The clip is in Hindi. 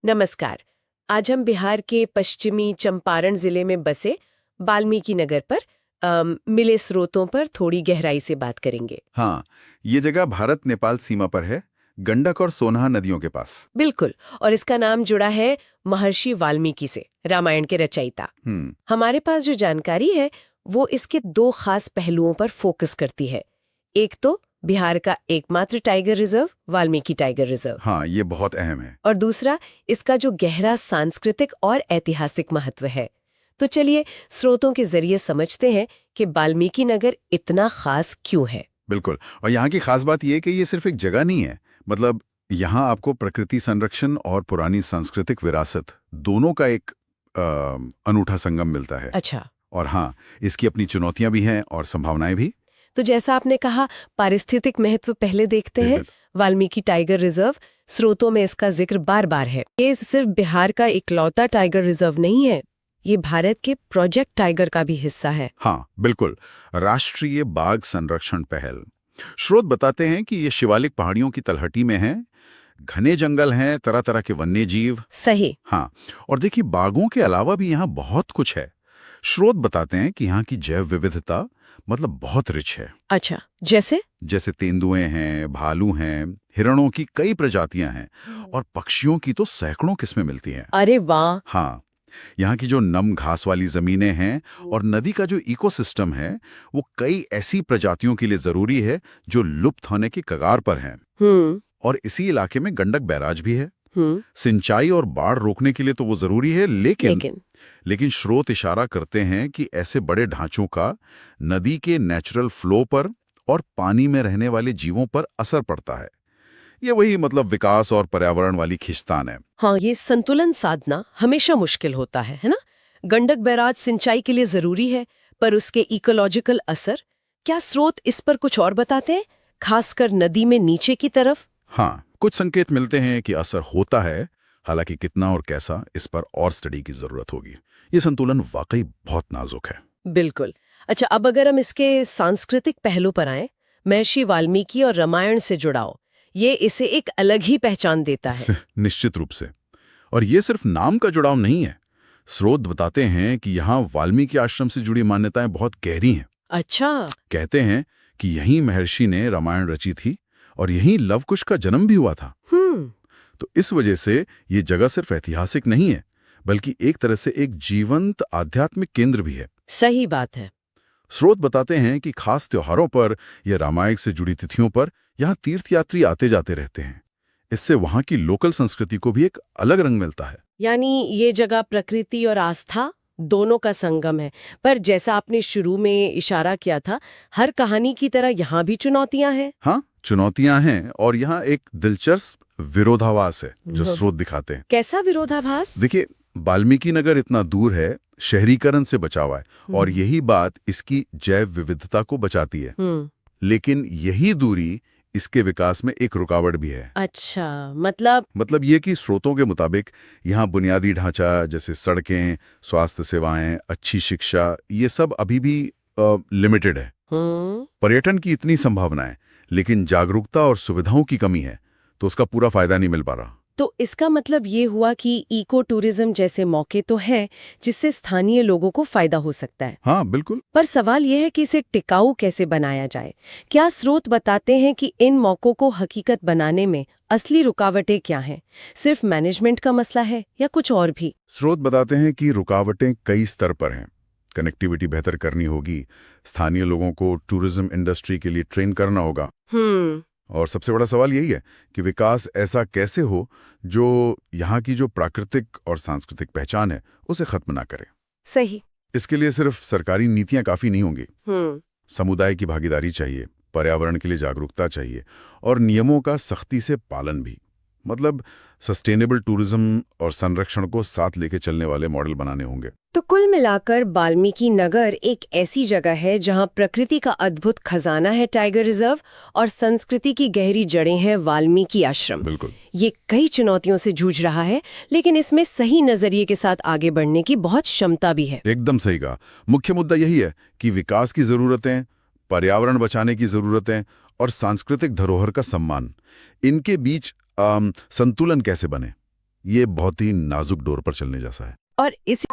नमस्कार। आज हम बिहार के पश्चिमी चंपारण जिले में बसे वाल्मीकि नगर पर मिले स्रोतों पर थोड़ी गहराई से बात करेंगे। हाँ, ये जगह भारत नेपाल सीमा पर है, गंडक और सोनहा नदियों के पास। बिल्कुल, और इसका नाम जुड़ा है महर्षि वाल्मीकि से, रामायण के रचयिता। हमारे पास जो जानकारी है वो इसके दो खास पहलुओं पर फोकस करती है। एक तो बिहार का एकमात्र tiger reserve, Valmiki tiger reserve. हाँ, ये बहुत अहम है। और दूसरा इसका जो गहरा सांस्कृतिक और ऐतिहासिक महत्व है। तो चलिए स्रोतों के जरिए समझते हैं कि वाल्मीकि नगर इतना खास क्यों है। बिल्कुल, और यहाँ की खास बात ये कि ये सिर्फ एक जगह नहीं है। मतलब यहाँ आपको प्रकृति संरक्षण और पुरानी सांस्कृतिक विरासत दोनों का एक अनूठा संगम मिलता है। अच्छा। और हाँ, इसकी अपनी चुनौतियां भी हैं और संभावनाएं भी। तो जैसा आपने कहा, पारिस्थितिक महत्व पहले देखते हैं। वाल्मीकि टाइगर रिजर्व, स्रोतों में इसका जिक्र बार बार है। ये सिर्फ बिहार का इकलौता टाइगर रिजर्व नहीं है, ये भारत के प्रोजेक्ट टाइगर का भी हिस्सा है। हाँ, बिल्कुल, राष्ट्रीय बाघ संरक्षण पहल। स्रोत बताते हैं कि ये शिवालिक पहाड़ियों की तलहटी में है, घने जंगल हैं, तरह तरह के वन्य जीव। सही। हाँ, और देखिए बाघों के अलावा भी यहाँ बहुत कुछ है। स्रोत बताते हैं कि यहाँ की जैव विविधता मतलब बहुत रिच है। अच्छा, जैसे तेंदुए हैं, भालू हैं, हिरणों की कई प्रजातियां हैं और पक्षियों की तो सैकड़ों किस्में मिलती हैं। अरे वाह। हाँ, यहाँ की जो नम घास वाली जमीनें हैं और नदी का जो इकोसिस्टम है वो कई ऐसी प्रजातियों के लिए जरूरी है जो लुप्त होने की कगार पर हैं। और इसी इलाके में गंडक बैराज भी है। सिंचाई और बाढ़ रोकने के लिए तो वो जरूरी है, लेकिन स्रोत इशारा करते हैं कि ऐसे बड़े ढांचों का नदी के नेचुरल फ्लो पर और पानी में रहने वाले जीवों पर असर पड़ता है। ये वही मतलब विकास और पर्यावरण वाली खींचतान है। हाँ, ये संतुलन साधना हमेशा मुश्किल होता है ना। गंडक बैराज सिंचाई के लिए जरूरी है, पर उसके इकोलॉजिकल असर, क्या स्रोत इस पर कुछ और बताते हैं, खासकर नदी में नीचे की तरफ? हाँ, कुछ संकेत मिलते हैं कि असर होता है, हालांकि कितना और कैसा इस पर और स्टडी की जरूरत होगी। ये संतुलन वाकई बहुत नाजुक है। बिल्कुल। अच्छा, अब अगर हम इसके सांस्कृतिक पहलू पर आए, महर्षि वाल्मीकि और रामायण से जुड़ाव, ये इसे एक अलग ही पहचान देता है। निश्चित रूप से। और ये सिर्फ नाम का जुड़ाव नहीं है। स्रोत बताते हैं कि यहाँ वाल्मीकि आश्रम से जुड़ी मान्यताएं बहुत गहरी हैं। अच्छा। कहते हैं कि यहीं महर्षि ने रामायण रची थी और यहीं लव कुश का जन्म भी हुआ था। तो इस वजह से ये जगह सिर्फ ऐतिहासिक नहीं है, बल्कि एक तरह से एक जीवंत आध्यात्मिक केंद्र भी है। सही बात है। स्रोत बताते हैं कि खास त्योहारों पर या रामायण से जुड़ी तिथियों पर यहाँ तीर्थयात्री आते जाते रहते हैं। इससे वहाँ की लोकल संस्कृति को भी एक अलग रंग मिलता है। यानी ये जगह प्रकृति और आस्था दोनों का संगम है। पर जैसा आपने शुरू में इशारा किया था, हर कहानी की तरह यहाँ भी चुनौतियां हैं। हाँ, चुनौतियां हैं और यहाँ एक दिलचस्प विरोधाभास है जो स्रोत दिखाते हैं। कैसा विरोधाभास? देखिए, वाल्मीकि नगर इतना दूर है, शहरीकरण से बचा हुआ है और यही बात इसकी जैव विविधता को बचाती है। लेकिन यही दूरी इसके विकास में एक रुकावट भी है। अच्छा, मतलब ये कि स्रोतों के मुताबिक यहाँ बुनियादी ढांचा जैसे सड़कें, स्वास्थ्य सेवाएं, अच्छी शिक्षा, ये सब अभी भी लिमिटेड है। पर्यटन की इतनी संभावना है, लेकिन जागरूकता और सुविधाओं की कमी है, तो उसका पूरा फायदा नहीं मिल पा रहा। तो इसका मतलब ये हुआ कि इको टूरिज्म जैसे मौके तो हैं, जिससे स्थानीय लोगों को फायदा हो सकता है। हाँ, बिल्कुल। पर सवाल यह है कि इसे टिकाऊ कैसे बनाया जाए। क्या स्रोत बताते हैं कि इन मौकों को हकीकत बनाने में असली रुकावटें क्या हैं? सिर्फ मैनेजमेंट का मसला है या कुछ और भी? स्रोत बताते हैं कि रुकावटें कई स्तर पर हैं। कनेक्टिविटी बेहतर करनी होगी, स्थानीय लोगों को टूरिज्म इंडस्ट्री के लिए ट्रेन करना होगा। और सबसे बड़ा सवाल यही है कि विकास ऐसा कैसे हो जो यहाँ की जो प्राकृतिक और सांस्कृतिक पहचान है उसे खत्म ना करे। सही। इसके लिए सिर्फ सरकारी नीतियां काफी नहीं होंगी। समुदाय की भागीदारी चाहिए, पर्यावरण के लिए जागरूकता चाहिए और नियमों का सख्ती से पालन भी। मतलब सस्टेनेबल टूरिज्म और संरक्षण को साथ लेके चलने वाले मॉडल बनाने होंगे। तो कुल मिलाकर वाल्मीकि नगर एक ऐसी जगह है जहां प्रकृति का अद्भुत खजाना है टाइगर रिजर्व और संस्कृति की गहरी जड़ें हैं वाल्मीकि आश्रम। बिल्कुल। ये कई चुनौतियों से जूझ रहा है, लेकिन इसमें सही नजरिए के साथ आगे बढ़ने की बहुत क्षमता भी है। एकदम सही कहा। मुख्य मुद्दा यही है कि विकास की जरूरतें, पर्यावरण बचाने की जरूरतें और सांस्कृतिक धरोहर का सम्मान, इनके बीच संतुलन कैसे बने, ये बहुत ही नाजुक डोर पर चलने जैसा है। और इसी